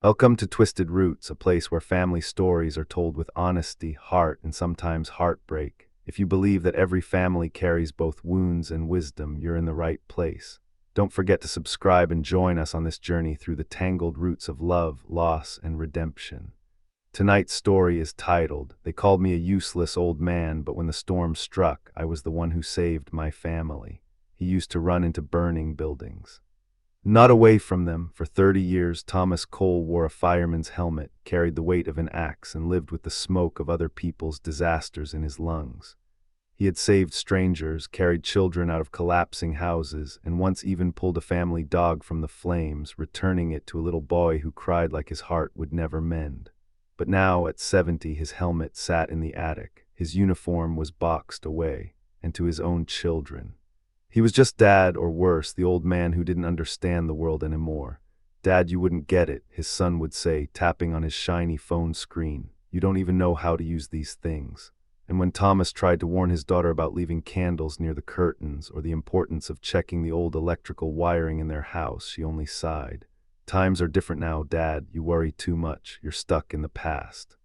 Welcome to Twisted Roots, a place where family stories are told with honesty, heart, and sometimes heartbreak. If you believe that every family carries both wounds and wisdom, you're in the right place. Don't forget to subscribe and join us on this journey through the tangled roots of love, loss, and redemption. Tonight's story is titled, "They Called Me a Useless Old Man, but when the storm struck, I was the one who saved my family." He used to run into burning buildings. Not away from them, for 30 years, Thomas Cole wore a fireman's helmet, carried the weight of an axe, and lived with the smoke of other people's disasters in his lungs. He had saved strangers, carried children out of collapsing houses, and once even pulled a family dog from the flames, returning it to a little boy who cried like his heart would never mend. But now, at 70, his helmet sat in the attic, his uniform was boxed away, and to his own children. He was just Dad, or worse, the old man who didn't understand the world anymore. "Dad, you wouldn't get it," his son would say, tapping on his shiny phone screen. "You don't even know how to use these things." And when Thomas tried to warn his daughter about leaving candles near the curtains or the importance of checking the old electrical wiring in their house, she only sighed. "Times are different now, Dad. You worry too much. You're stuck in the past."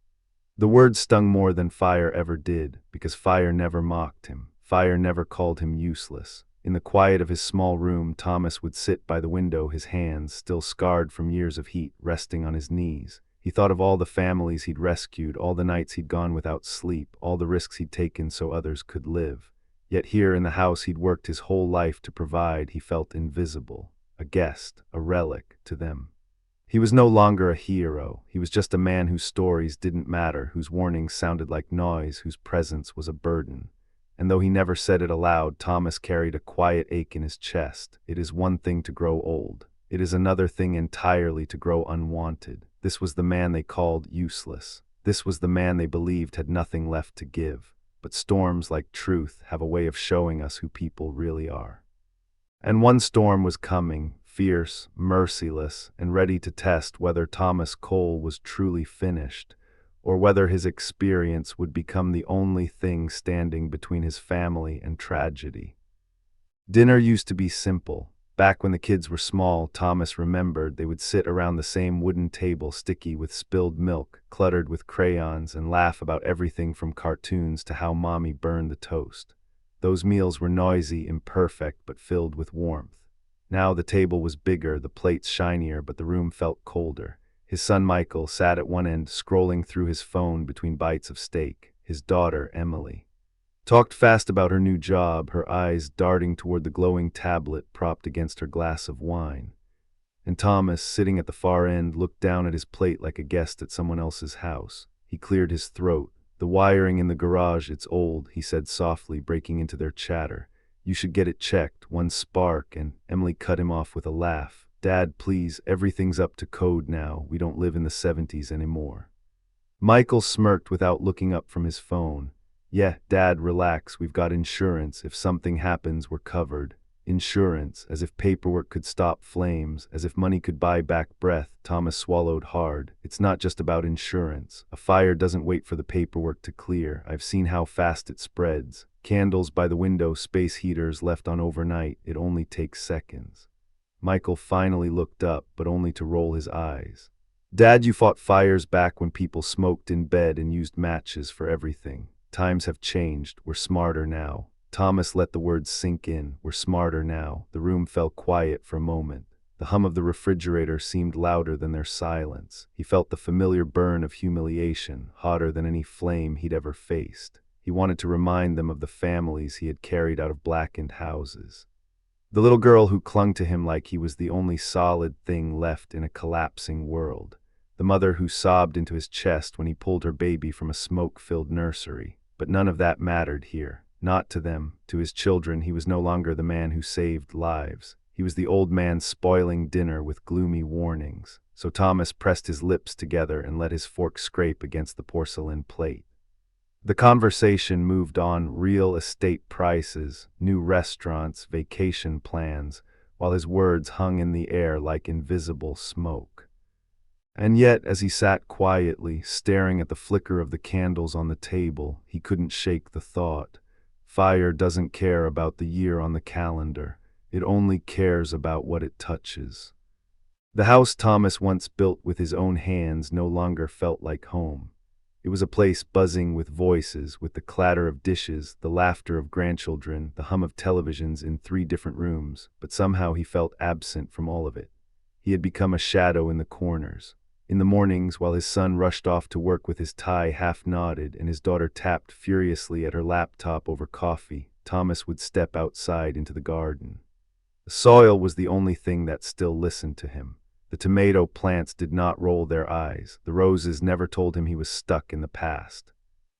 The word stung more than fire ever did, because fire never mocked him. Fire never called him useless. In the quiet of his small room, Thomas would sit by the window, his hands, still scarred from years of heat, resting on his knees. He thought of all the families he'd rescued, all the nights he'd gone without sleep, all the risks he'd taken so others could live. Yet here in the house he'd worked his whole life to provide, he felt invisible, a guest, a relic to them. He was no longer a hero. He was just a man whose stories didn't matter, whose warnings sounded like noise, whose presence was a burden. And though he never said it aloud, Thomas carried a quiet ache in his chest. It is one thing to grow old. It is another thing entirely to grow unwanted. This was the man they called useless. This was the man they believed had nothing left to give. But storms, like truth, have a way of showing us who people really are. And one storm was coming, fierce, merciless, and ready to test whether Thomas Cole was truly finished, or whether his experience would become the only thing standing between his family and tragedy. Dinner used to be simple. Back when the kids were small, Thomas remembered they would sit around the same wooden table, sticky with spilled milk, cluttered with crayons, and laugh about everything from cartoons to how Mommy burned the toast. Those meals were noisy, imperfect, but filled with warmth. Now the table was bigger, the plates shinier, but the room felt colder. His son Michael sat at one end, scrolling through his phone between bites of steak. His daughter, Emily, talked fast about her new job, her eyes darting toward the glowing tablet propped against her glass of wine. And Thomas, sitting at the far end, looked down at his plate like a guest at someone else's house. He cleared his throat. "The wiring in the garage, it's old," he said softly, breaking into their chatter. "You should get it checked, one spark," and Emily cut him off with a laugh. "Dad, please, everything's up to code now. We don't live in the 70s anymore." Michael smirked without looking up from his phone. "Yeah, Dad, relax. We've got insurance. If something happens, we're covered." Insurance, as if paperwork could stop flames, as if money could buy back breath. Thomas swallowed hard. "It's not just about insurance. A fire doesn't wait for the paperwork to clear. I've seen how fast it spreads. Candles by the window, space heaters left on overnight. It only takes seconds." Michael finally looked up, but only to roll his eyes. "Dad, you fought fires back when people smoked in bed and used matches for everything. Times have changed. We're smarter now." Thomas let the words sink in. "We're smarter now." The room fell quiet for a moment. The hum of the refrigerator seemed louder than their silence. He felt the familiar burn of humiliation, hotter than any flame he'd ever faced. He wanted to remind them of the families he had carried out of blackened houses. The little girl who clung to him like he was the only solid thing left in a collapsing world. The mother who sobbed into his chest when he pulled her baby from a smoke-filled nursery. But none of that mattered here. Not to them. To his children, he was no longer the man who saved lives. He was the old man spoiling dinner with gloomy warnings. So Thomas pressed his lips together and let his fork scrape against the porcelain plate. The conversation moved on: real estate prices, new restaurants, vacation plans, while his words hung in the air like invisible smoke. And yet, as he sat quietly, staring at the flicker of the candles on the table, he couldn't shake the thought. Fire doesn't care about the year on the calendar. It only cares about what it touches. The house Thomas once built with his own hands no longer felt like home. It was a place buzzing with voices, with the clatter of dishes, the laughter of grandchildren, the hum of televisions in 3 different rooms, but somehow he felt absent from all of it. He had become a shadow in the corners. In the mornings, while his son rushed off to work with his tie half knotted and his daughter tapped furiously at her laptop over coffee, Thomas would step outside into the garden. The soil was the only thing that still listened to him. The tomato plants did not roll their eyes. The roses never told him he was stuck in the past.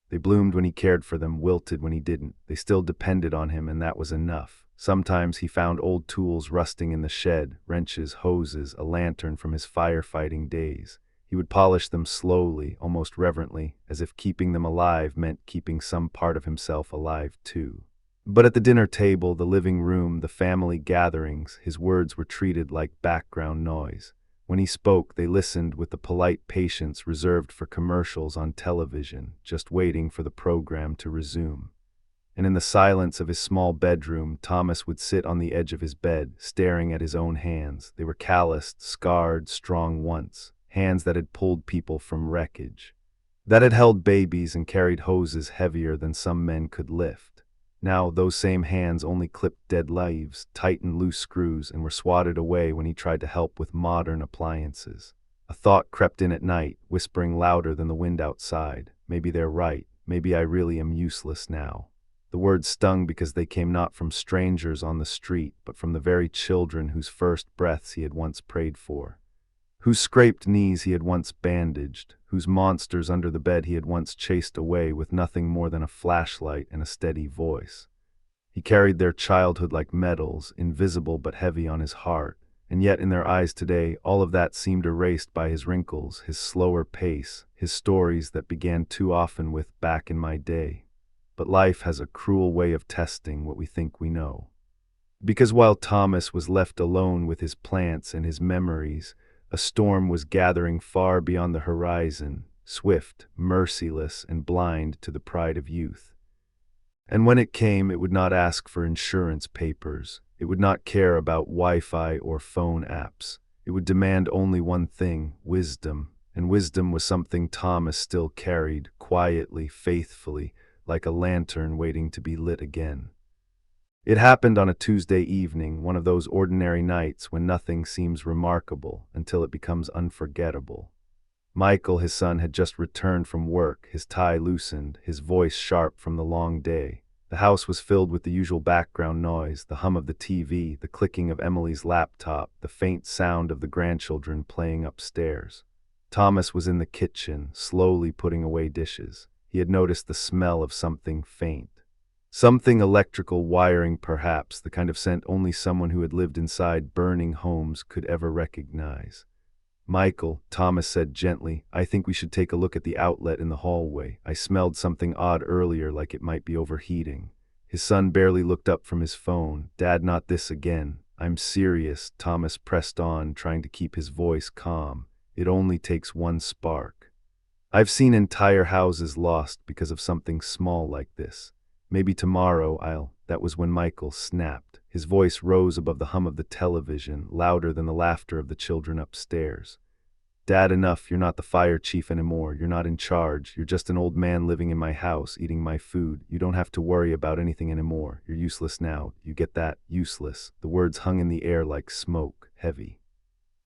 They bloomed when he cared for them, wilted when he didn't. They still depended on him, and that was enough. Sometimes he found old tools rusting in the shed, wrenches, hoses, a lantern from his firefighting days. He would polish them slowly, almost reverently, as if keeping them alive meant keeping some part of himself alive too. But at the dinner table, the living room, the family gatherings, his words were treated like background noise. When he spoke, they listened with the polite patience reserved for commercials on television, just waiting for the program to resume. And in the silence of his small bedroom, Thomas would sit on the edge of his bed, staring at his own hands. They were calloused, scarred, strong once, hands that had pulled people from wreckage, that had held babies and carried hoses heavier than some men could lift. Now those same hands only clipped dead leaves, tightened loose screws, and were swatted away when he tried to help with modern appliances. A thought crept in at night, whispering louder than the wind outside. Maybe they're right. Maybe I really am useless now. The words stung because they came not from strangers on the street, but from the very children whose first breaths he had once prayed for, whose scraped knees he had once bandaged, whose monsters under the bed he had once chased away with nothing more than a flashlight and a steady voice. He carried their childhood like medals, invisible but heavy on his heart, and yet in their eyes today all of that seemed erased by his wrinkles, his slower pace, his stories that began too often with "back in my day." But life has a cruel way of testing what we think we know. Because while Thomas was left alone with his plants and his memories, a storm was gathering far beyond the horizon, swift, merciless, and blind to the pride of youth. And when it came, it would not ask for insurance papers. It would not care about Wi-Fi or phone apps. It would demand only one thing, wisdom. And wisdom was something Thomas still carried, quietly, faithfully, like a lantern waiting to be lit again. It happened on a Tuesday evening, one of those ordinary nights when nothing seems remarkable until it becomes unforgettable. Michael, his son, had just returned from work, his tie loosened, his voice sharp from the long day. The house was filled with the usual background noise, the hum of the TV, the clicking of Emily's laptop, the faint sound of the grandchildren playing upstairs. Thomas was in the kitchen, slowly putting away dishes. He had noticed the smell of something faint. Something electrical wiring, perhaps, the kind of scent only someone who had lived inside burning homes could ever recognize. "Michael," Thomas said gently, "I think we should take a look at the outlet in the hallway. I smelled something odd earlier, like it might be overheating." His son barely looked up from his phone. "Dad, not this again." "I'm serious," Thomas pressed on, trying to keep his voice calm. "It only takes one spark. I've seen entire houses lost because of something small like this. Maybe tomorrow I'll—" That was when Michael snapped. His voice rose above the hum of the television, louder than the laughter of the children upstairs. "Dad, enough. You're not the fire chief anymore. You're not in charge. You're just an old man living in my house, eating my food. You don't have to worry about anything anymore. You're useless now. You get that? Useless." The words hung in the air like smoke, heavy,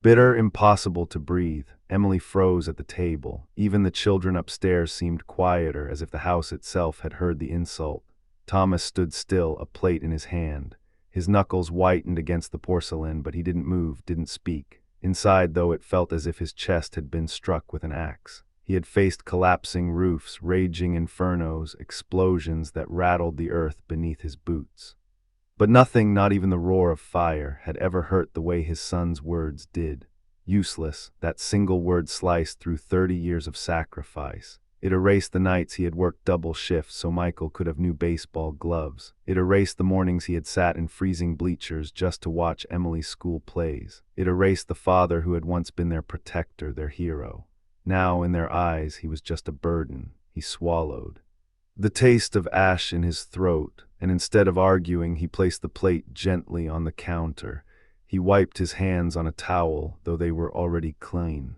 bitter, impossible to breathe. Emily froze at the table. Even the children upstairs seemed quieter, as if the house itself had heard the insult. Thomas stood still, a plate in his hand. His knuckles whitened against the porcelain, but he didn't move, didn't speak. Inside, though, it felt as if his chest had been struck with an axe. He had faced collapsing roofs, raging infernos, explosions that rattled the earth beneath his boots. But nothing, not even the roar of fire, had ever hurt the way his son's words did. Useless, that single word sliced through 30 years of sacrifice. It erased the nights he had worked double shifts so Michael could have new baseball gloves. It erased the mornings he had sat in freezing bleachers just to watch Emily's school plays. It erased the father who had once been their protector, their hero. Now, in their eyes, he was just a burden. He swallowed the taste of ash in his throat, and instead of arguing, he placed the plate gently on the counter. He wiped his hands on a towel, though they were already clean.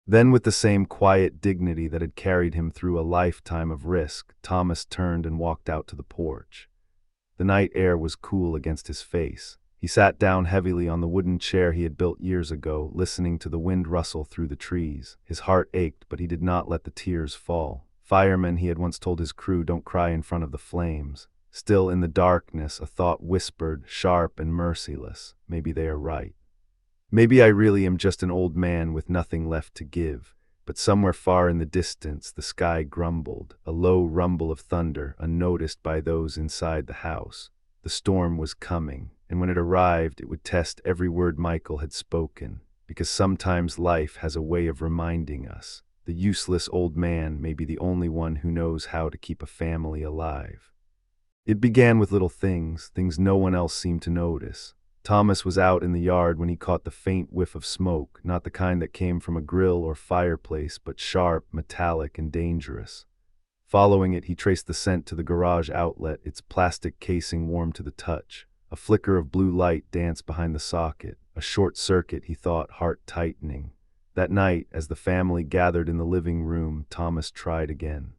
Then, with the same quiet dignity that had carried him through a lifetime of risk, Thomas turned and walked out to the porch. The night air was cool against his face. He sat down heavily on the wooden chair he had built years ago, listening to the wind rustle through the trees. His heart ached, but he did not let the tears fall. Firemen, he had once told his crew, don't cry in front of the flames. Still, in the darkness, a thought whispered, sharp and merciless, maybe they are right. Maybe I really am just an old man with nothing left to give. But somewhere far in the distance, the sky grumbled, a low rumble of thunder, unnoticed by those inside the house. The storm was coming, and when it arrived, it would test every word Michael had spoken, because sometimes life has a way of reminding us. The useless old man may be the only one who knows how to keep a family alive. It began with little things no one else seemed to notice. Thomas was out in the yard when he caught the faint whiff of smoke, not the kind that came from a grill or fireplace, but sharp, metallic, and dangerous. Following it, he traced the scent to the garage outlet, its plastic casing warm to the touch. A flicker of blue light danced behind the socket. A short circuit, he thought, heart tightening. That night, as the family gathered in the living room, Thomas tried again.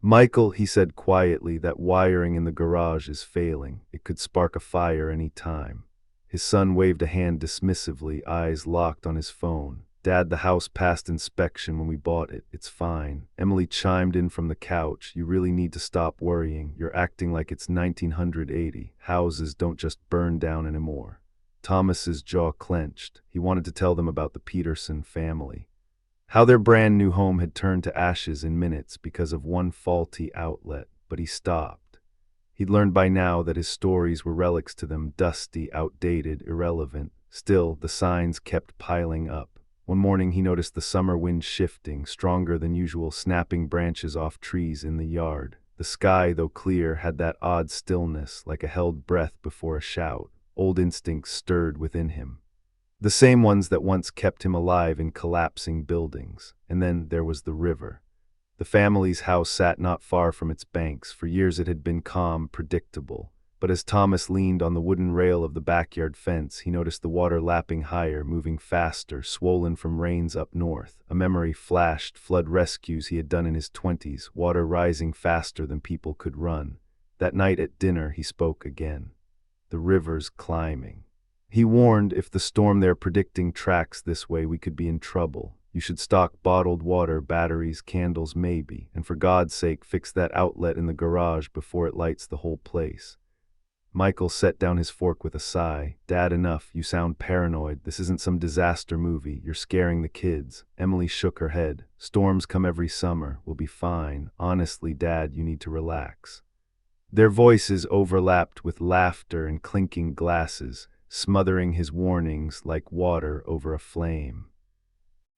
Michael, he said quietly, that wiring in the garage is failing. It could spark a fire any time. His son waved a hand dismissively, eyes locked on his phone. Dad, the house passed inspection when we bought it. It's fine. Emily chimed in from the couch. You really need to stop worrying. You're acting like it's 1980. Houses don't just burn down anymore. Thomas's jaw clenched. He wanted to tell them about the Peterson family. How their brand new home had turned to ashes in minutes because of one faulty outlet, but he stopped. He'd learned by now that his stories were relics to them, dusty, outdated, irrelevant. Still, the signs kept piling up. One morning he noticed the summer wind shifting, stronger than usual, snapping branches off trees in the yard. The sky, though clear, had that odd stillness, like a held breath before a shout. Old instincts stirred within him. The same ones that once kept him alive in collapsing buildings. And then there was the river. The family's house sat not far from its banks. For years it had been calm, predictable. But as Thomas leaned on the wooden rail of the backyard fence, he noticed the water lapping higher, moving faster, swollen from rains up north. A memory flashed, flood rescues he had done in his 20s, water rising faster than people could run. That night at dinner he spoke again. The river's climbing. He warned, if the storm they're predicting tracks this way, we could be in trouble. You should stock bottled water, batteries, candles maybe, and for God's sake fix that outlet in the garage before it lights the whole place. Michael set down his fork with a sigh. Dad, enough, you sound paranoid. This isn't some disaster movie. You're scaring the kids. Emily shook her head. Storms come every summer. We'll be fine. Honestly, Dad, you need to relax. Their voices overlapped with laughter and clinking glasses, smothering his warnings like water over a flame.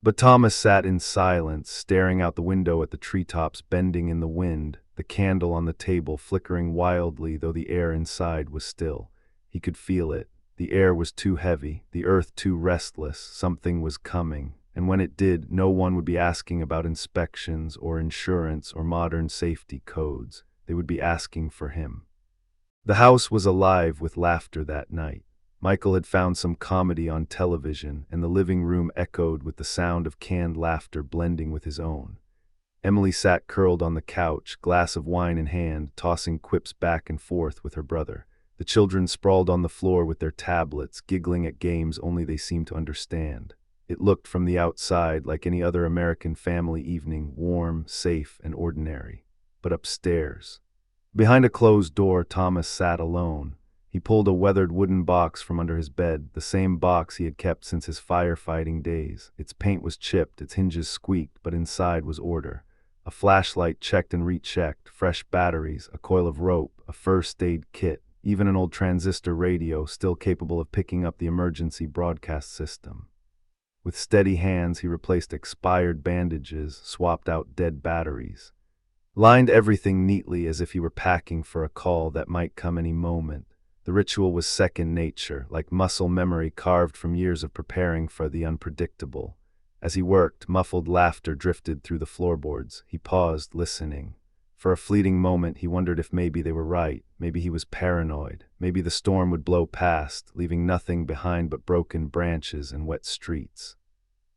But Thomas sat in silence, staring out the window at the treetops bending in the wind, the candle on the table flickering wildly, though the air inside was still. He could feel it. The air was too heavy, the earth too restless. Something was coming, and when it did, no one would be asking about inspections or insurance or modern safety codes. They would be asking for him. The house was alive with laughter that night. Michael had found some comedy on television, and the living room echoed with the sound of canned laughter blending with his own. Emily sat curled on the couch, glass of wine in hand, tossing quips back and forth with her brother. The children sprawled on the floor with their tablets, giggling at games only they seemed to understand. It looked from the outside like any other American family evening, warm, safe, and ordinary. But upstairs, behind a closed door, Thomas sat alone. He pulled a weathered wooden box from under his bed, the same box he had kept since his firefighting days. Its paint was chipped, its hinges squeaked, but inside was order. A flashlight checked and rechecked, fresh batteries, a coil of rope, a first aid kit, even an old transistor radio still capable of picking up the emergency broadcast system. With steady hands, he replaced expired bandages, swapped out dead batteries, lined everything neatly as if he were packing for a call that might come any moment. The ritual was second nature, like muscle memory carved from years of preparing for the unpredictable. As he worked, muffled laughter drifted through the floorboards. He paused, listening. For a fleeting moment, he wondered if maybe they were right. Maybe he was paranoid. Maybe the storm would blow past, leaving nothing behind but broken branches and wet streets.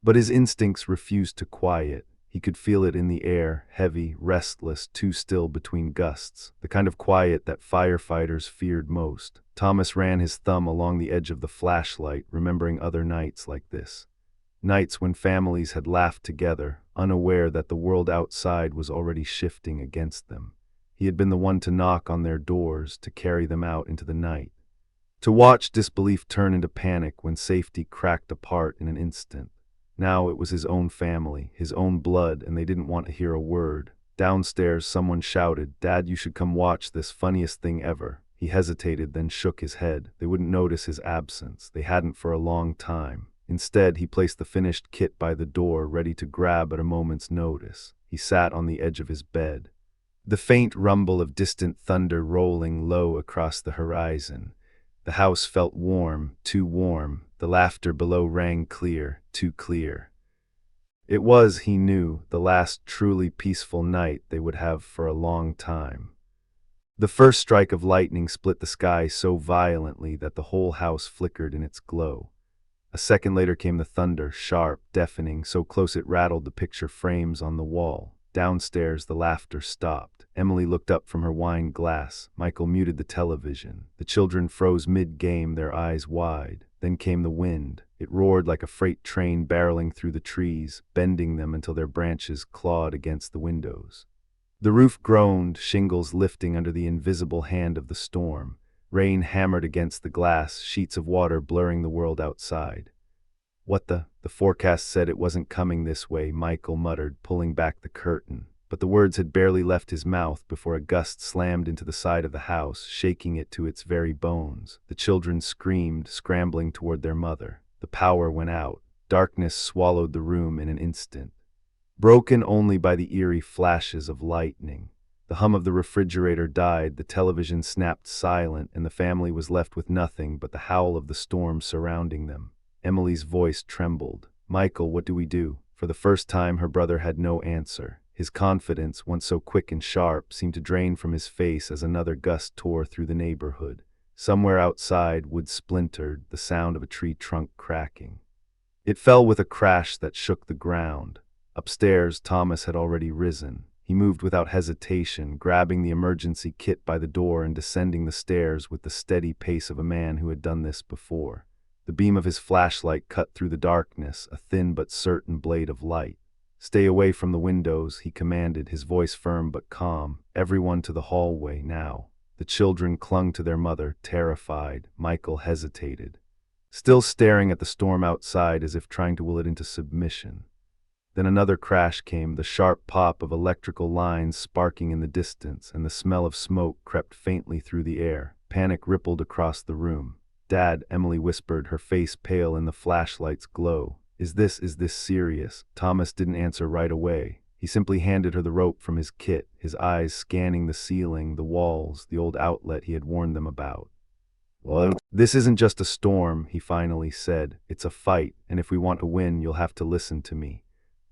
But his instincts refused to quiet. He could feel it in the air, heavy, restless, too still between gusts, the kind of quiet that firefighters feared most. Thomas ran his thumb along the edge of the flashlight, remembering other nights like this. Nights when families had laughed together, unaware that the world outside was already shifting against them. He had been the one to knock on their doors, to carry them out into the night. To watch disbelief turn into panic when safety cracked apart in an instant. Now it was his own family, his own blood, and they didn't want to hear a word. Downstairs, someone shouted, "Dad, you should come watch this, funniest thing ever." He hesitated, then shook his head. They wouldn't notice his absence. They hadn't for a long time. Instead, he placed the finished kit by the door, ready to grab at a moment's notice. He sat on the edge of his bed. The faint rumble of distant thunder rolling low across the horizon. The house felt warm, too warm. The laughter below rang clear, too clear. It was, he knew, the last truly peaceful night they would have for a long time. The first strike of lightning split the sky so violently that the whole house flickered in its glow. A second later came the thunder, sharp, deafening, so close it rattled the picture frames on the wall. Downstairs, the laughter stopped. Emily looked up from her wine glass. Michael muted the television. The children froze mid-game, their eyes wide. Then came the wind. It roared like a freight train barreling through the trees, bending them until their branches clawed against the windows. The roof groaned, shingles lifting under the invisible hand of the storm. Rain hammered against the glass, sheets of water blurring the world outside. "What the forecast said it wasn't coming this way," Michael muttered, pulling back the curtain. But the words had barely left his mouth before a gust slammed into the side of the house, shaking it to its very bones. The children screamed, scrambling toward their mother. The power went out. Darkness swallowed the room in an instant, broken only by the eerie flashes of lightning. The hum of the refrigerator died, the television snapped silent, and the family was left with nothing but the howl of the storm surrounding them. Emily's voice trembled. "Michael, what do we do?" For the first time, her brother had no answer. His confidence, once so quick and sharp, seemed to drain from his face as another gust tore through the neighborhood. Somewhere outside, wood splintered, the sound of a tree trunk cracking. It fell with a crash that shook the ground. Upstairs, Thomas had already risen. He moved without hesitation, grabbing the emergency kit by the door and descending the stairs with the steady pace of a man who had done this before. The beam of his flashlight cut through the darkness, a thin but certain blade of light. "Stay away from the windows," he commanded, his voice firm but calm. "Everyone to the hallway, now." The children clung to their mother, terrified. Michael hesitated, still staring at the storm outside as if trying to will it into submission. Then another crash came, the sharp pop of electrical lines sparking in the distance, and the smell of smoke crept faintly through the air. Panic rippled across the room. "Dad," Emily whispered, her face pale in the flashlight's glow. Is this serious?" Thomas didn't answer right away. He simply handed her the rope from his kit, his eyes scanning the ceiling, the walls, the old outlet he had warned them about. "Well, this isn't just a storm," he finally said. "It's a fight, and if we want to win, you'll have to listen to me."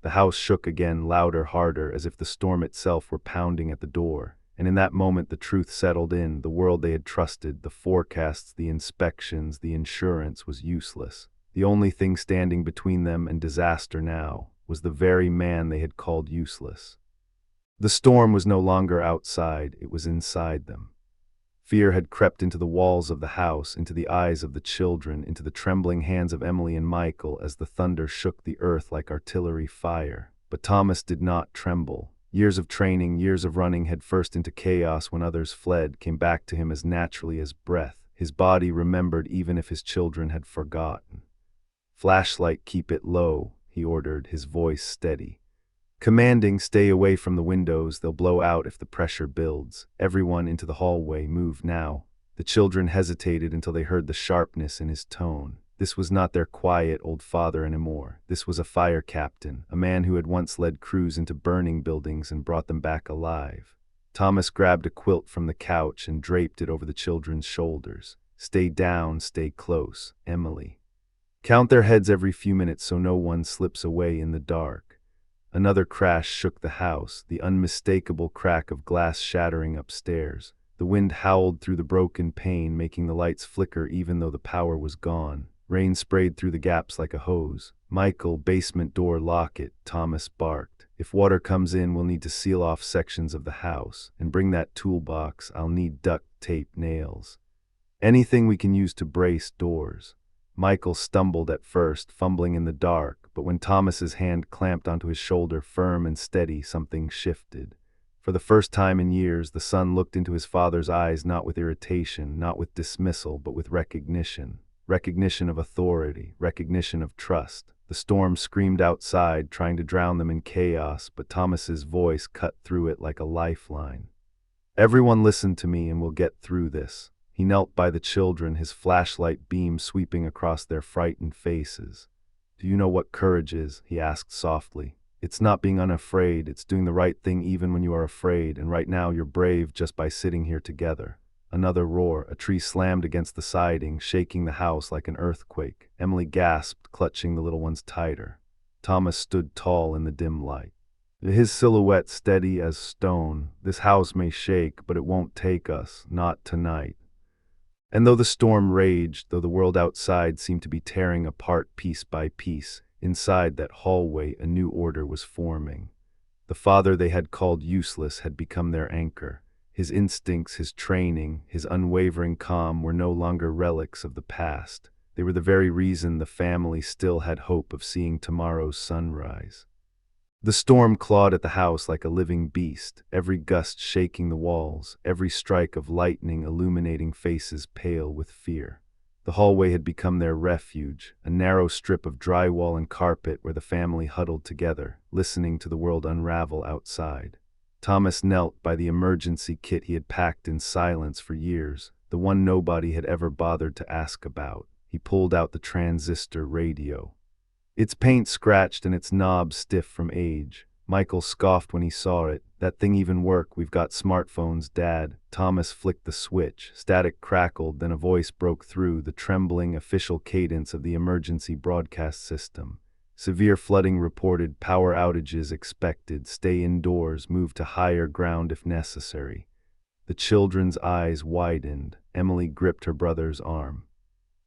The house shook again, louder, harder, as if the storm itself were pounding at the door. And in that moment the truth settled in. The world they had trusted, the forecasts, the inspections, the insurance, was useless. The only thing standing between them and disaster now was the very man they had called useless. The storm was no longer outside, it was inside them. Fear had crept into the walls of the house, into the eyes of the children, into the trembling hands of Emily and Michael as the thunder shook the earth like artillery fire. But Thomas did not tremble. Years of training, years of running headfirst into chaos when others fled, came back to him as naturally as breath. His body remembered even if his children had forgotten. "Flashlight, keep it low," he ordered, his voice steady. Commanding, "Stay away from the windows, they'll blow out if the pressure builds." Everyone into the hallway, move now. The children hesitated until they heard the sharpness in his tone. This was not their quiet old father anymore. This was a fire captain, a man who had once led crews into burning buildings and brought them back alive. Thomas grabbed a quilt from the couch and draped it over the children's shoulders. "Stay down, stay close, Emily. Count their heads every few minutes so no one slips away in the dark." Another crash shook the house, the unmistakable crack of glass shattering upstairs. The wind howled through the broken pane, making the lights flicker even though the power was gone. Rain sprayed through the gaps like a hose. "Michael, basement door, lock it," Thomas barked. "If water comes in, we'll need to seal off sections of the house. And bring that toolbox. I'll need duct tape, nails. Anything we can use to brace doors." Michael stumbled at first, fumbling in the dark, but when Thomas's hand clamped onto his shoulder firm and steady, something shifted. For the first time in years, the son looked into his father's eyes not with irritation, not with dismissal, but with recognition. Recognition of authority, recognition of trust. The storm screamed outside, trying to drown them in chaos, but Thomas's voice cut through it like a lifeline. "Everyone listen to me and we'll get through this." He knelt by the children, his flashlight beam sweeping across their frightened faces. "Do you know what courage is?" he asked softly. "It's not being unafraid, it's doing the right thing even when you are afraid, and right now you're brave just by sitting here together." Another roar. A tree slammed against the siding, shaking the house like an earthquake. Emily gasped, clutching the little ones tighter. Thomas stood tall in the dim light, his silhouette steady as stone. "This house may shake, but it won't take us, not tonight." And though the storm raged, though the world outside seemed to be tearing apart piece by piece, inside that hallway a new order was forming. The father they had called useless had become their anchor. His instincts, his training, his unwavering calm were no longer relics of the past. They were the very reason the family still had hope of seeing tomorrow's sunrise. The storm clawed at the house like a living beast, every gust shaking the walls, every strike of lightning illuminating faces pale with fear. The hallway had become their refuge, a narrow strip of drywall and carpet where the family huddled together, listening to the world unravel outside. Thomas knelt by the emergency kit he had packed in silence for years, the one nobody had ever bothered to ask about. He pulled out the transistor radio. Its paint scratched and its knob stiff from age. Michael scoffed when he saw it. "That thing even work? We've got smartphones, Dad." Thomas flicked the switch. Static crackled, then a voice broke through, the trembling official cadence of the emergency broadcast system. "Severe flooding reported, power outages expected, stay indoors, move to higher ground if necessary." The children's eyes widened. Emily gripped her brother's arm.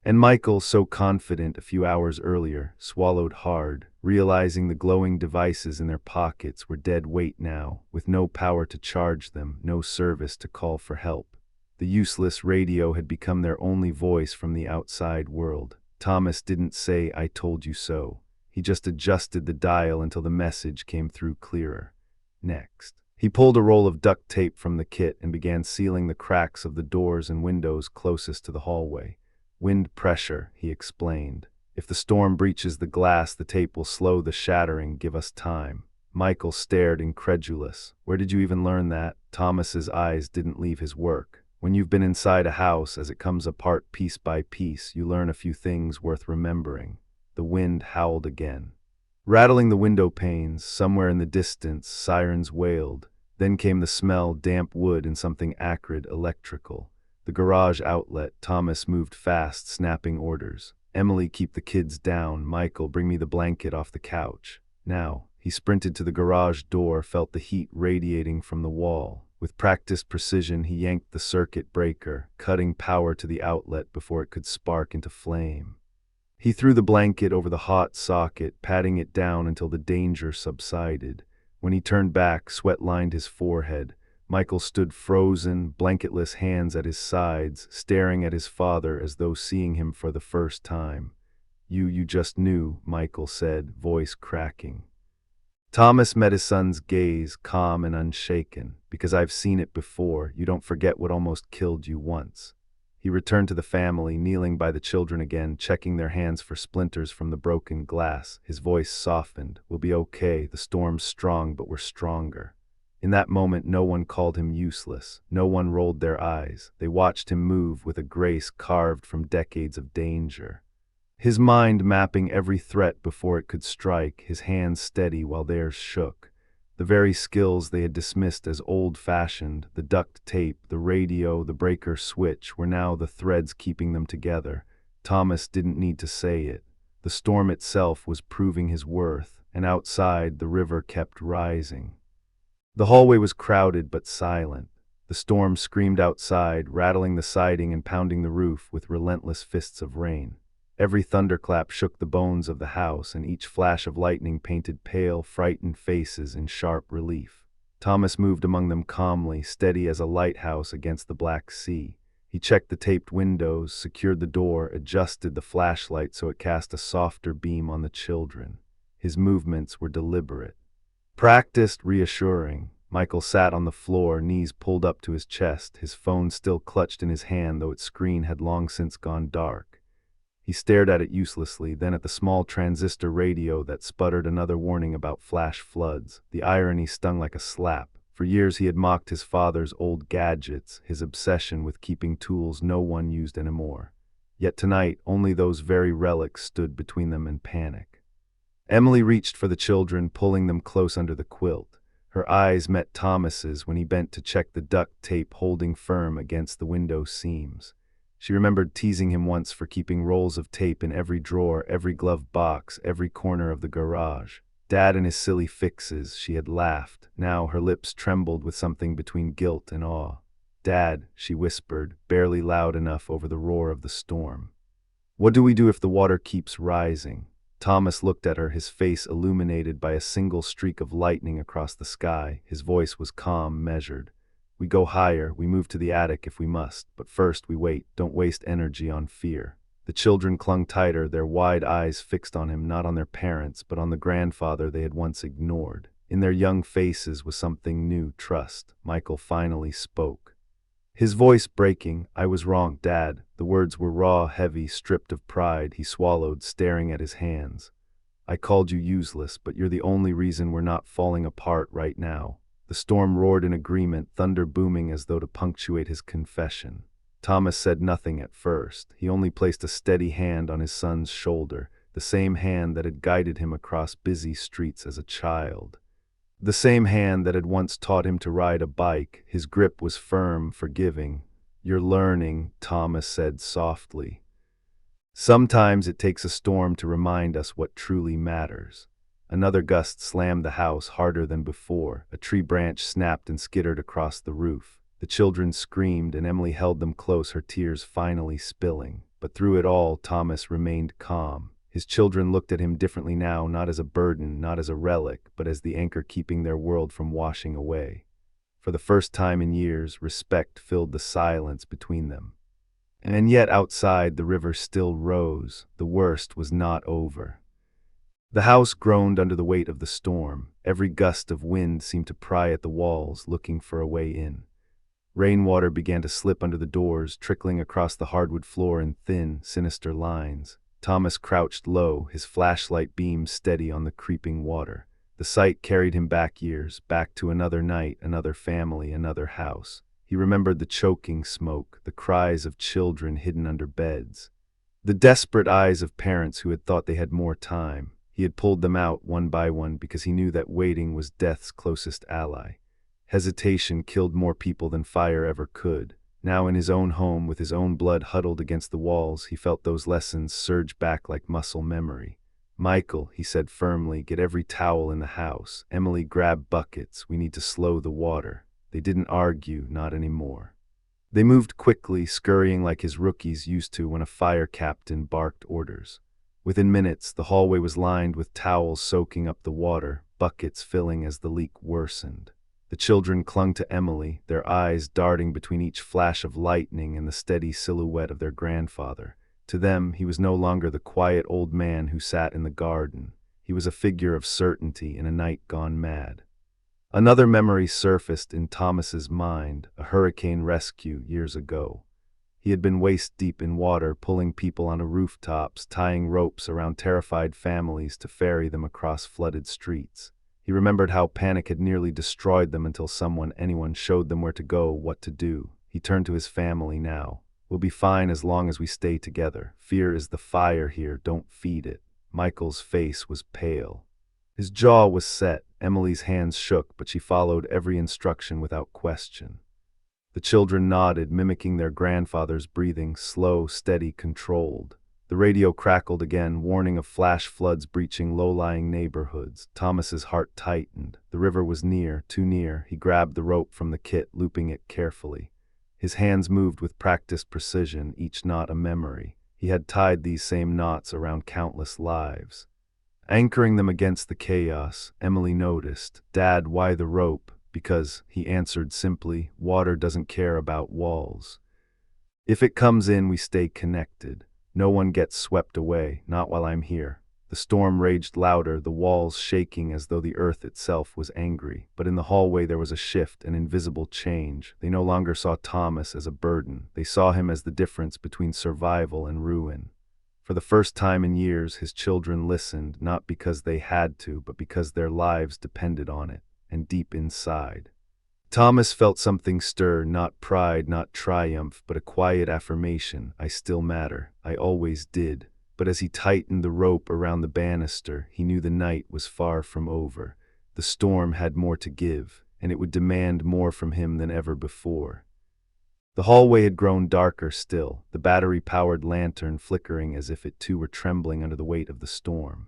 And Michael, so confident a few hours earlier, swallowed hard, realizing the glowing devices in their pockets were dead weight now, with no power to charge them, no service to call for help. The useless radio had become their only voice from the outside world. Thomas didn't say, "I told you so." He just adjusted the dial until the message came through clearer. Next. He pulled a roll of duct tape from the kit and began sealing the cracks of the doors and windows closest to the hallway. "Wind pressure," he explained. "If the storm breaches the glass, the tape will slow the shattering, give us time." Michael stared incredulous. "Where did you even learn that?" Thomas's eyes didn't leave his work. "When you've been inside a house, as it comes apart piece by piece, you learn a few things worth remembering." The wind howled again, rattling the window panes. Somewhere in the distance, sirens wailed. Then came the smell, damp wood and something acrid, electrical. The garage outlet. Thomas moved fast, snapping orders. "Emily, keep the kids down. Michael, bring me the blanket off the couch. Now." He sprinted to the garage door, felt the heat radiating from the wall. With practiced precision, he yanked the circuit breaker, cutting power to the outlet before it could spark into flame. He threw the blanket over the hot socket, patting it down until the danger subsided. When he turned back, sweat lined his forehead. Michael stood frozen, blanketless, hands at his sides, staring at his father as though seeing him for the first time. You just knew," Michael said, voice cracking. Thomas met his son's gaze, calm and unshaken. "Because I've seen it before. You don't forget what almost killed you once." He returned to the family, kneeling by the children again, checking their hands for splinters from the broken glass. His voice softened. "We'll be okay. The storm's strong, but we're stronger." In that moment, no one called him useless. No one rolled their eyes. They watched him move with a grace carved from decades of danger. His mind mapping every threat before it could strike, his hands steady while theirs shook. The very skills they had dismissed as old-fashioned, the duct tape, the radio, the breaker switch, were now the threads keeping them together. Thomas didn't need to say it. The storm itself was proving his worth, and outside, the river kept rising. The hallway was crowded but silent. The storm screamed outside, rattling the siding and pounding the roof with relentless fists of rain. Every thunderclap shook the bones of the house, and each flash of lightning painted pale, frightened faces in sharp relief. Thomas moved among them calmly, steady as a lighthouse against the black sea. He checked the taped windows, secured the door, adjusted the flashlight so it cast a softer beam on the children. His movements were deliberate, practiced, reassuring. Michael sat on the floor, knees pulled up to his chest, his phone still clutched in his hand, though its screen had long since gone dark. He stared at it uselessly, then at the small transistor radio that sputtered another warning about flash floods. The irony stung like a slap. For years he had mocked his father's old gadgets, his obsession with keeping tools no one used anymore. Yet tonight, only those very relics stood between them and panic. Emily reached for the children, pulling them close under the quilt. Her eyes met Thomas's when he bent to check the duct tape holding firm against the window seams. She remembered teasing him once for keeping rolls of tape in every drawer, every glove box, every corner of the garage. Dad and his silly fixes, she had laughed. Now her lips trembled with something between guilt and awe. "Dad," she whispered, barely loud enough over the roar of the storm. "What do we do if the water keeps rising?" Thomas looked at her, his face illuminated by a single streak of lightning across the sky. His voice was calm, measured. "We go higher, we move to the attic if we must, but first we wait. Don't waste energy on fear." The children clung tighter, their wide eyes fixed on him, not on their parents, but on the grandfather they had once ignored. In their young faces was something new, trust. Michael finally spoke, his voice breaking. "I was wrong, Dad." The words were raw, heavy, stripped of pride. He swallowed, staring at his hands. "I called you useless, but you're the only reason we're not falling apart right now." The storm roared in agreement, thunder booming as though to punctuate his confession. Thomas said nothing at first. He only placed a steady hand on his son's shoulder, the same hand that had guided him across busy streets as a child. The same hand that had once taught him to ride a bike. His grip was firm, forgiving. "You're learning," Thomas said softly. "Sometimes it takes a storm to remind us what truly matters." Another gust slammed the house harder than before. A tree branch snapped and skittered across the roof. The children screamed, and Emily held them close, her tears finally spilling. But through it all, Thomas remained calm. His children looked at him differently now, not as a burden, not as a relic, but as the anchor keeping their world from washing away. For the first time in years, respect filled the silence between them. And yet outside, the river still rose. The worst was not over. The house groaned under the weight of the storm. Every gust of wind seemed to pry at the walls, looking for a way in. Rainwater began to slip under the doors, trickling across the hardwood floor in thin, sinister lines. Thomas crouched low, his flashlight beam steady on the creeping water. The sight carried him back years, back to another night, another family, another house. He remembered the choking smoke, the cries of children hidden under beds, the desperate eyes of parents who had thought they had more time. He had pulled them out one by one because he knew that waiting was death's closest ally. Hesitation killed more people than fire ever could. Now in his own home, with his own blood huddled against the walls, he felt those lessons surge back like muscle memory. "Michael," he said firmly, "get every towel in the house. Emily, grab buckets. We need to slow the water." They didn't argue, not anymore. They moved quickly, scurrying like his rookies used to when a fire captain barked orders. Within minutes, the hallway was lined with towels soaking up the water, buckets filling as the leak worsened. The children clung to Emily, their eyes darting between each flash of lightning and the steady silhouette of their grandfather. To them, he was no longer the quiet old man who sat in the garden. He was a figure of certainty in a night gone mad. Another memory surfaced in Thomas's mind, a hurricane rescue years ago. He had been waist-deep in water, pulling people onto rooftops, tying ropes around terrified families to ferry them across flooded streets. He remembered how panic had nearly destroyed them until anyone showed them where to go, what to do. He turned to his family now. "We'll be fine as long as we stay together. Fear is the fire here, don't feed it." Michael's face was pale. His jaw was set. Emily's hands shook, but she followed every instruction without question. The children nodded, mimicking their grandfather's breathing, slow, steady, controlled. The radio crackled again, warning of flash floods breaching low-lying neighborhoods. Thomas's heart tightened. The river was near, too near. He grabbed the rope from the kit, looping it carefully. His hands moved with practiced precision, each knot a memory. He had tied these same knots around countless lives. Anchoring them against the chaos, Emily noticed, "Dad, why the rope?" "Because," he answered simply, "water doesn't care about walls. If it comes in, we stay connected. No one gets swept away, not while I'm here." The storm raged louder, the walls shaking as though the earth itself was angry. But in the hallway there was a shift, an invisible change. They no longer saw Thomas as a burden. They saw him as the difference between survival and ruin. For the first time in years, his children listened, not because they had to, but because their lives depended on it. And deep inside, Thomas felt something stir, not pride, not triumph, but a quiet affirmation. "I still matter. I always did." But as he tightened the rope around the banister, he knew the night was far from over. The storm had more to give, and it would demand more from him than ever before. The hallway had grown darker still, the battery-powered lantern flickering as if it too were trembling under the weight of the storm.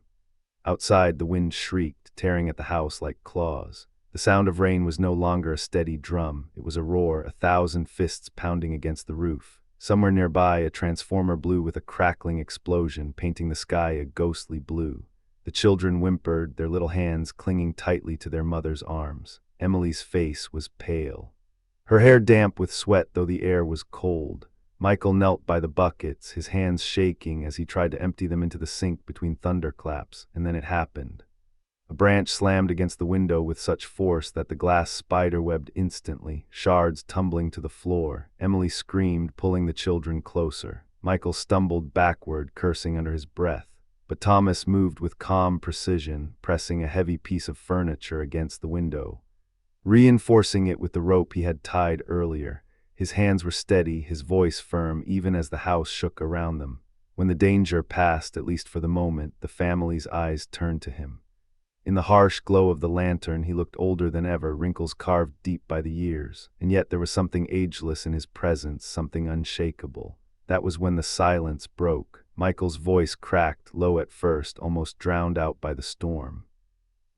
Outside, the wind shrieked, tearing at the house like claws. The sound of rain was no longer a steady drum. It was a roar, 1,000 fists pounding against the roof. Somewhere nearby, a transformer blew with a crackling explosion, painting the sky a ghostly blue. The children whimpered, their little hands clinging tightly to their mother's arms. Emily's face was pale, her hair damp with sweat though the air was cold. Michael knelt by the buckets, his hands shaking as he tried to empty them into the sink between thunderclaps, and then it happened. A branch slammed against the window with such force that the glass spiderwebbed instantly, shards tumbling to the floor. Emily screamed, pulling the children closer. Michael stumbled backward, cursing under his breath. But Thomas moved with calm precision, pressing a heavy piece of furniture against the window, reinforcing it with the rope he had tied earlier. His hands were steady, his voice firm, even as the house shook around them. When the danger passed, at least for the moment, the family's eyes turned to him. In the harsh glow of the lantern, he looked older than ever, wrinkles carved deep by the years. And yet there was something ageless in his presence, something unshakable. That was when the silence broke. Michael's voice cracked, low at first, almost drowned out by the storm.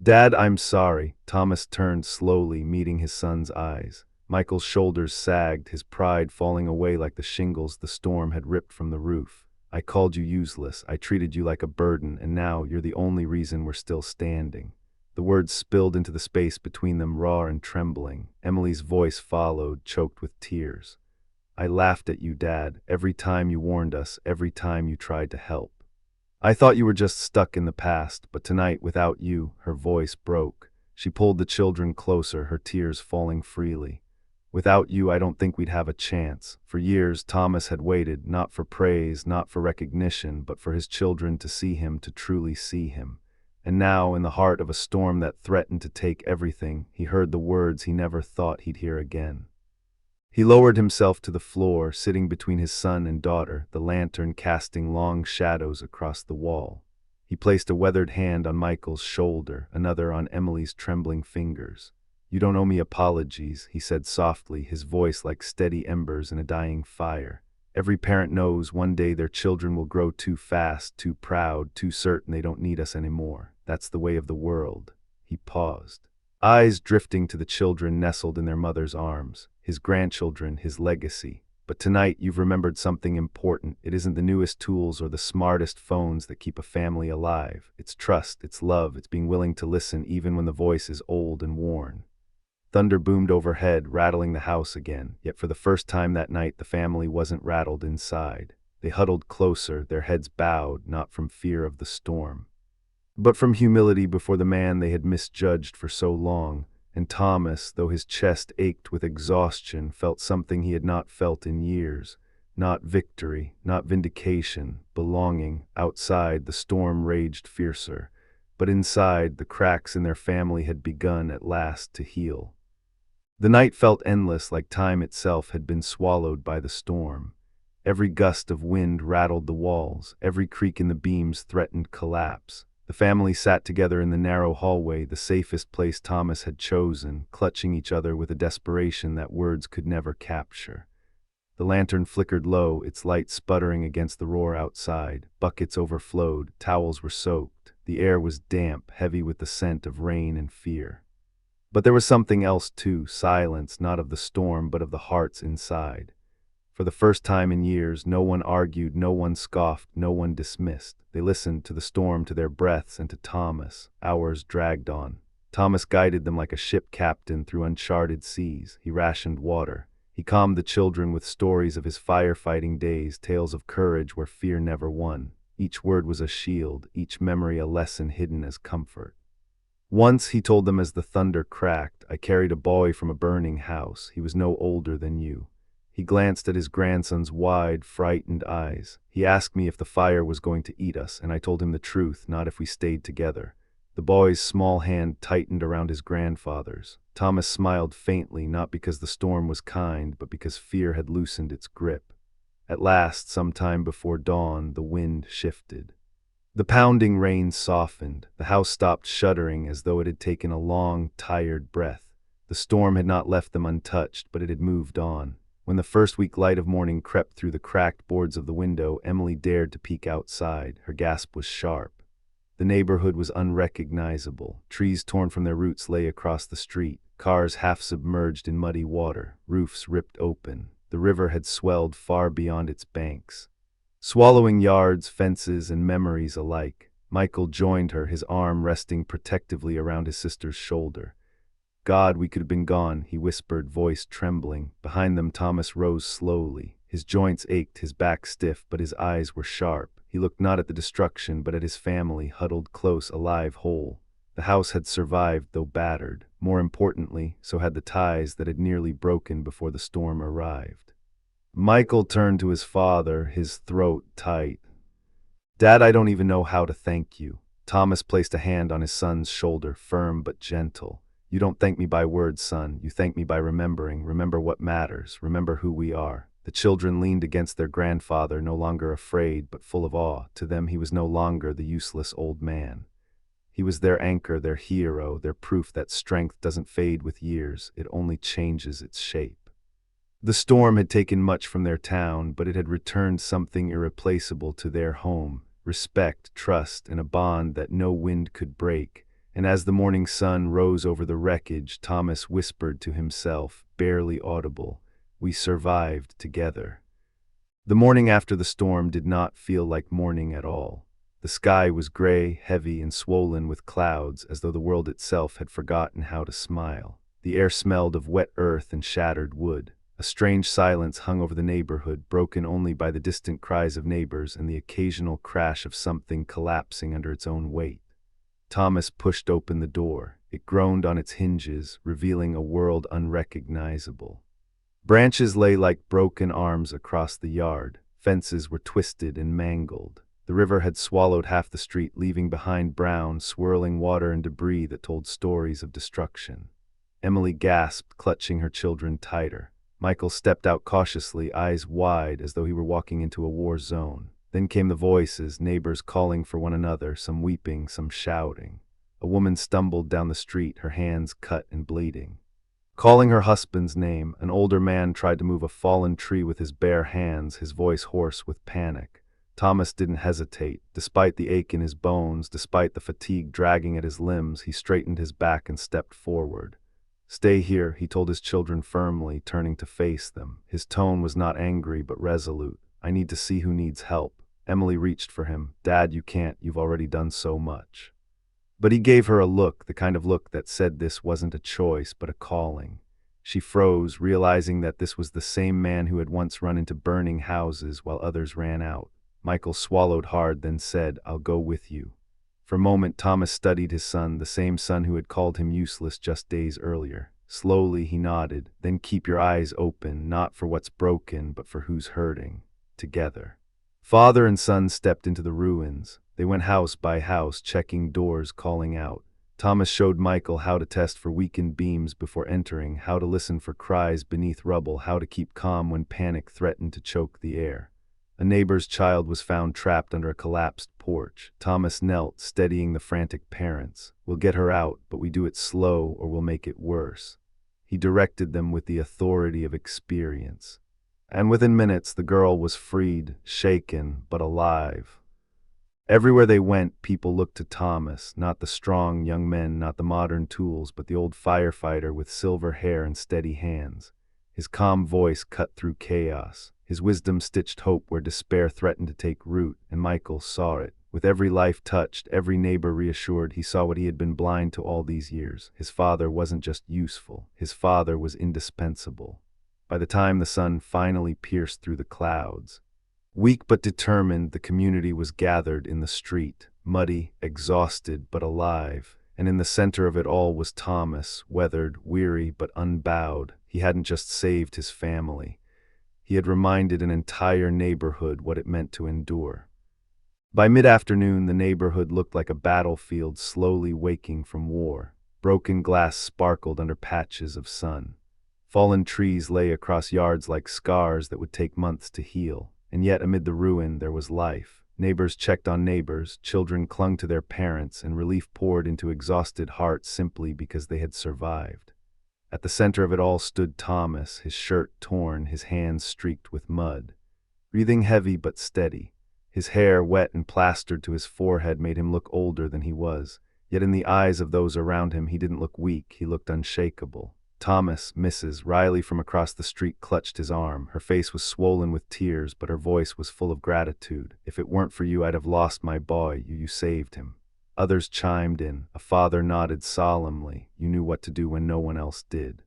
"Dad, I'm sorry." Thomas turned slowly, meeting his son's eyes. Michael's shoulders sagged, his pride falling away like the shingles the storm had ripped from the roof. "I called you useless, I treated you like a burden, and now you're the only reason we're still standing." The words spilled into the space between them, raw and trembling. Emily's voice followed, choked with tears. "I laughed at you, Dad, every time you warned us, every time you tried to help. I thought you were just stuck in the past, but tonight, without you," her voice broke. She pulled the children closer, her tears falling freely. "Without you, I don't think we'd have a chance." For years, Thomas had waited, not for praise, not for recognition, but for his children to see him, to truly see him. And now, in the heart of a storm that threatened to take everything, he heard the words he never thought he'd hear again. He lowered himself to the floor, sitting between his son and daughter, the lantern casting long shadows across the wall. He placed a weathered hand on Michael's shoulder, another on Emily's trembling fingers. "You don't owe me apologies," he said softly, his voice like steady embers in a dying fire. "Every parent knows one day their children will grow too fast, too proud, too certain they don't need us anymore. That's the way of the world." He paused, eyes drifting to the children nestled in their mother's arms, his grandchildren, his legacy. "But tonight you've remembered something important. It isn't the newest tools or the smartest phones that keep a family alive. It's trust, it's love, it's being willing to listen even when the voice is old and worn." Thunder boomed overhead, rattling the house again. Yet for the first time that night, the family wasn't rattled inside. They huddled closer, their heads bowed, not from fear of the storm, but from humility before the man they had misjudged for so long. And Thomas, though his chest ached with exhaustion, felt something he had not felt in years. Not victory, not vindication, belonging. Outside, the storm raged fiercer, but inside, the cracks in their family had begun at last to heal. The night felt endless, like time itself had been swallowed by the storm. Every gust of wind rattled the walls, every creak in the beams threatened collapse. The family sat together in the narrow hallway, the safest place Thomas had chosen, clutching each other with a desperation that words could never capture. The lantern flickered low, its light sputtering against the roar outside. Buckets overflowed, towels were soaked. The air was damp, heavy with the scent of rain and fear. But there was something else too, silence, not of the storm, but of the hearts inside. For the first time in years, no one argued, no one scoffed, no one dismissed. They listened to the storm, to their breaths, and to Thomas. Hours dragged on. Thomas guided them like a ship captain through uncharted seas. He rationed water. He calmed the children with stories of his firefighting days, tales of courage where fear never won. Each word was a shield, each memory a lesson hidden as comfort. Once he told them as the thunder cracked, "I carried a boy from a burning house. He was no older than you." He glanced at his grandson's wide, frightened eyes. He asked me if the fire was going to eat us, and I told him the truth, not if we stayed together. The boy's small hand tightened around his grandfather's. Thomas smiled faintly, not because the storm was kind, but because fear had loosened its grip. At last, some time before dawn, the wind shifted. The pounding rain softened. The house stopped shuddering as though it had taken a long, tired breath. The storm had not left them untouched, but it had moved on. When the first weak light of morning crept through the cracked boards of the window, Emily dared to peek outside. Her gasp was sharp. The neighborhood was unrecognizable. Trees torn from their roots lay across the street. Cars half submerged in muddy water. Roofs ripped open. The river had swelled far beyond its banks, swallowing yards, fences, and memories alike. Michael joined her, his arm resting protectively around his sister's shoulder. "God, we could have been gone," he whispered, voice trembling. Behind them, Thomas rose slowly. His joints ached, his back stiff, but his eyes were sharp. He looked not at the destruction, but at his family, huddled close, alive, whole. The house had survived, though battered. More importantly, so had the ties that had nearly broken before the storm arrived. Michael turned to his father, his throat tight. "Dad, I don't even know how to thank you." Thomas placed a hand on his son's shoulder, firm but gentle. "You don't thank me by words, son. You thank me by remembering. Remember what matters. Remember who we are." The children leaned against their grandfather, no longer afraid, but full of awe. To them he was no longer the useless old man. He was their anchor, their hero, their proof that strength doesn't fade with years. It only changes its shape. The storm had taken much from their town, but it had returned something irreplaceable to their home: respect, trust, and a bond that no wind could break. And as the morning sun rose over the wreckage, Thomas whispered to himself, barely audible, "We survived together." The morning after the storm did not feel like morning at all. The sky was gray, heavy, and swollen with clouds, as though the world itself had forgotten how to smile. The air smelled of wet earth and shattered wood. A strange silence hung over the neighborhood, broken only by the distant cries of neighbors and the occasional crash of something collapsing under its own weight. Thomas pushed open the door. It groaned on its hinges, revealing a world unrecognizable. Branches lay like broken arms across the yard. Fences were twisted and mangled. The river had swallowed half the street, leaving behind brown, swirling water and debris that told stories of destruction. Emily gasped, clutching her children tighter. Michael stepped out cautiously, eyes wide, as though he were walking into a war zone. Then came the voices, neighbors calling for one another, some weeping, some shouting. A woman stumbled down the street, her hands cut and bleeding, calling her husband's name. An older man tried to move a fallen tree with his bare hands, his voice hoarse with panic. Thomas didn't hesitate. Despite the ache in his bones, despite the fatigue dragging at his limbs, he straightened his back and stepped forward. "Stay here," he told his children firmly, turning to face them. His tone was not angry, but resolute. "I need to see who needs help." Emily reached for him. "Dad, you can't. You've already done so much." But he gave her a look, the kind of look that said this wasn't a choice, but a calling. She froze, realizing that this was the same man who had once run into burning houses while others ran out. Michael swallowed hard, then said, "I'll go with you." For a moment, Thomas studied his son, the same son who had called him useless just days earlier. Slowly, he nodded. "Then keep your eyes open, not for what's broken, but for who's hurting. Together." Father and son stepped into the ruins. They went house by house, checking doors, calling out. Thomas showed Michael how to test for weakened beams before entering, how to listen for cries beneath rubble, how to keep calm when panic threatened to choke the air. A neighbor's child was found trapped under a collapsed porch. Thomas knelt, steadying the frantic parents. "We'll get her out, but we do it slow or we'll make it worse." He directed them with the authority of experience. And within minutes, the girl was freed, shaken, but alive. Everywhere they went, people looked to Thomas, not the strong young men, not the modern tools, but the old firefighter with silver hair and steady hands. His calm voice cut through chaos. His wisdom stitched hope where despair threatened to take root, and Michael saw it. With every life touched, every neighbor reassured, he saw what he had been blind to all these years. His father wasn't just useful. His father was indispensable. By the time the sun finally pierced through the clouds, weak but determined, the community was gathered in the street, muddy, exhausted, but alive. And in the center of it all was Thomas, weathered, weary, but unbowed. He hadn't just saved his family. He had reminded an entire neighborhood what it meant to endure. By mid-afternoon, the neighborhood looked like a battlefield slowly waking from war. Broken glass sparkled under patches of sun. Fallen trees lay across yards like scars that would take months to heal. And yet amid the ruin there was life. Neighbors checked on neighbors, children clung to their parents, and relief poured into exhausted hearts simply because they had survived. At the center of it all stood Thomas, his shirt torn, his hands streaked with mud. Breathing heavy but steady. His hair, wet and plastered to his forehead, made him look older than he was. Yet in the eyes of those around him he didn't look weak, he looked unshakable. Thomas, Mrs. Riley from across the street clutched his arm. Her face was swollen with tears, but her voice was full of gratitude. "If it weren't for you, I'd have lost my boy. You saved him." Others chimed in. A father nodded solemnly. "You knew what to do when no one else did."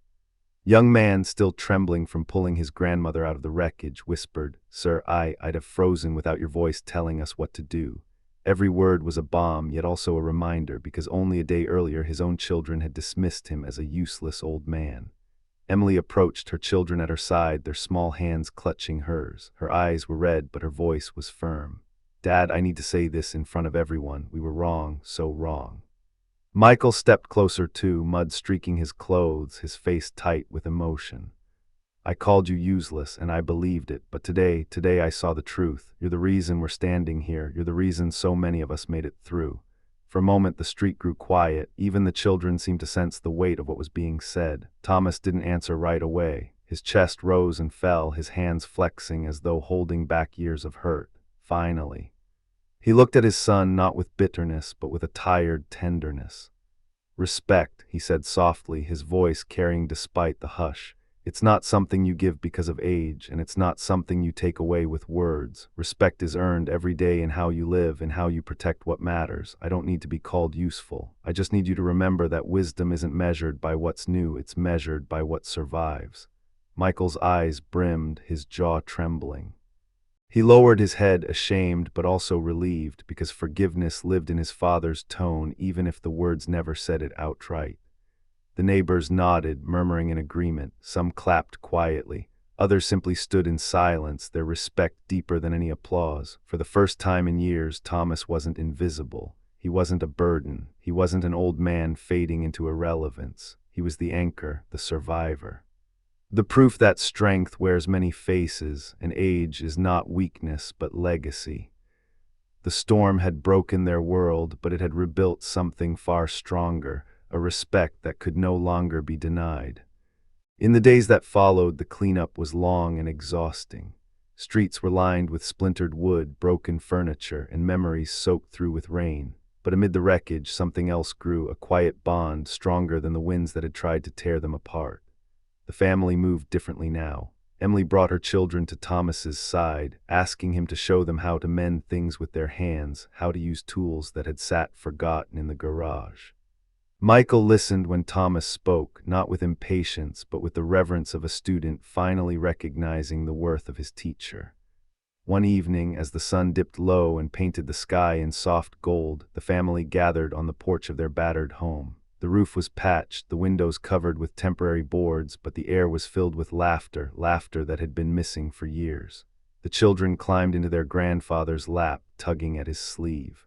Young man, still trembling from pulling his grandmother out of the wreckage, whispered, "Sir, I'd have frozen without your voice telling us what to do." Every word was a bomb, yet also a reminder, because only a day earlier his own children had dismissed him as a useless old man. Emily approached, her children at her side, their small hands clutching hers. Her eyes were red, but her voice was firm. "Dad, I need to say this in front of everyone. We were wrong, so wrong." Michael stepped closer too, mud streaking his clothes, his face tight with emotion. "I called you useless, and I believed it, but today I saw the truth. You're the reason we're standing here. You're the reason so many of us made it through." For a moment the street grew quiet. Even the children seemed to sense the weight of what was being said. Thomas didn't answer right away. His chest rose and fell, his hands flexing as though holding back years of hurt. Finally, he looked at his son, not with bitterness, but with a tired tenderness. "Respect," he said softly, his voice carrying despite the hush. "It's not something you give because of age, and it's not something you take away with words. Respect is earned every day in how you live, in how you protect what matters. I don't need to be called useful. I just need you to remember that wisdom isn't measured by what's new, it's measured by what survives." Michael's eyes brimmed, his jaw trembling. He lowered his head, ashamed but also relieved, because forgiveness lived in his father's tone, even if the words never said it outright. The neighbors nodded, murmuring in agreement. Some clapped quietly. Others simply stood in silence, their respect deeper than any applause. For the first time in years, Thomas wasn't invisible. He wasn't a burden. He wasn't an old man fading into irrelevance. He was the anchor, the survivor. The proof that strength wears many faces, and age is not weakness but legacy. The storm had broken their world, but it had rebuilt something far stronger, a respect that could no longer be denied. In the days that followed, the cleanup was long and exhausting. Streets were lined with splintered wood, broken furniture, and memories soaked through with rain. But amid the wreckage, something else grew, a quiet bond stronger than the winds that had tried to tear them apart. The family moved differently now. Emily brought her children to Thomas's side, asking him to show them how to mend things with their hands, how to use tools that had sat forgotten in the garage. Michael listened when Thomas spoke, not with impatience, but with the reverence of a student finally recognizing the worth of his teacher. One evening, as the sun dipped low and painted the sky in soft gold, the family gathered on the porch of their battered home. The roof was patched, the windows covered with temporary boards, but the air was filled with laughter, laughter that had been missing for years. The children climbed into their grandfather's lap, tugging at his sleeve.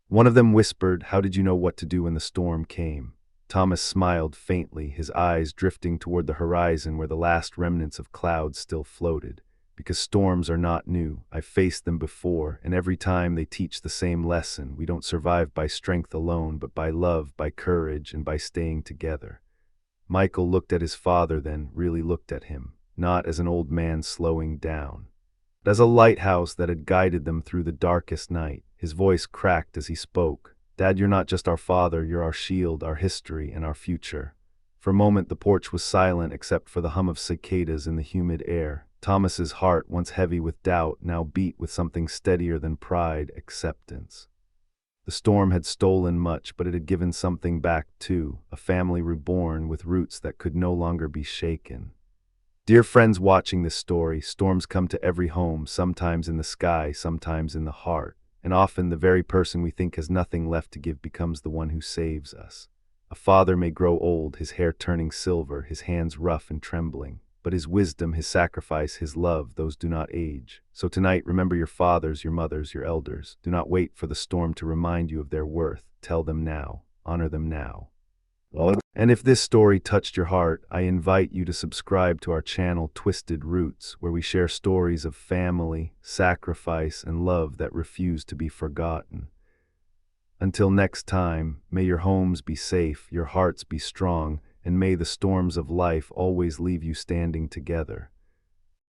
One of them whispered, "How did you know what to do when the storm came?" Thomas smiled faintly, his eyes drifting toward the horizon where the last remnants of clouds still floated. "Because storms are not new. I've faced them before, and every time they teach the same lesson. We don't survive by strength alone, but by love, by courage, and by staying together." Michael looked at his father then, really looked at him. not as an old man slowing down, but as a lighthouse that had guided them through the darkest night. His voice cracked as he spoke. Dad, you're not just our father, you're our shield, our history, and our future. For a moment the porch was silent except for the hum of cicadas in the humid air. Thomas's heart, once heavy with doubt, now beat with something steadier than pride, acceptance. The storm had stolen much, but it had given something back too, a family reborn with roots that could no longer be shaken. Dear friends watching this story, storms come to every home, sometimes in the sky, sometimes in the heart, and often the very person we think has nothing left to give becomes the one who saves us. A father may grow old, his hair turning silver, his hands rough and trembling, but his wisdom, his sacrifice, his love, those do not age. So tonight, remember your fathers, your mothers, your elders. Do not wait for the storm to remind you of their worth. Tell them now. Honor them now. And if this story touched your heart, I invite you to subscribe to our channel Twisted Roots, where we share stories of family, sacrifice, and love that refuse to be forgotten. Until next time, may your homes be safe, your hearts be strong, and may the storms of life always leave you standing together.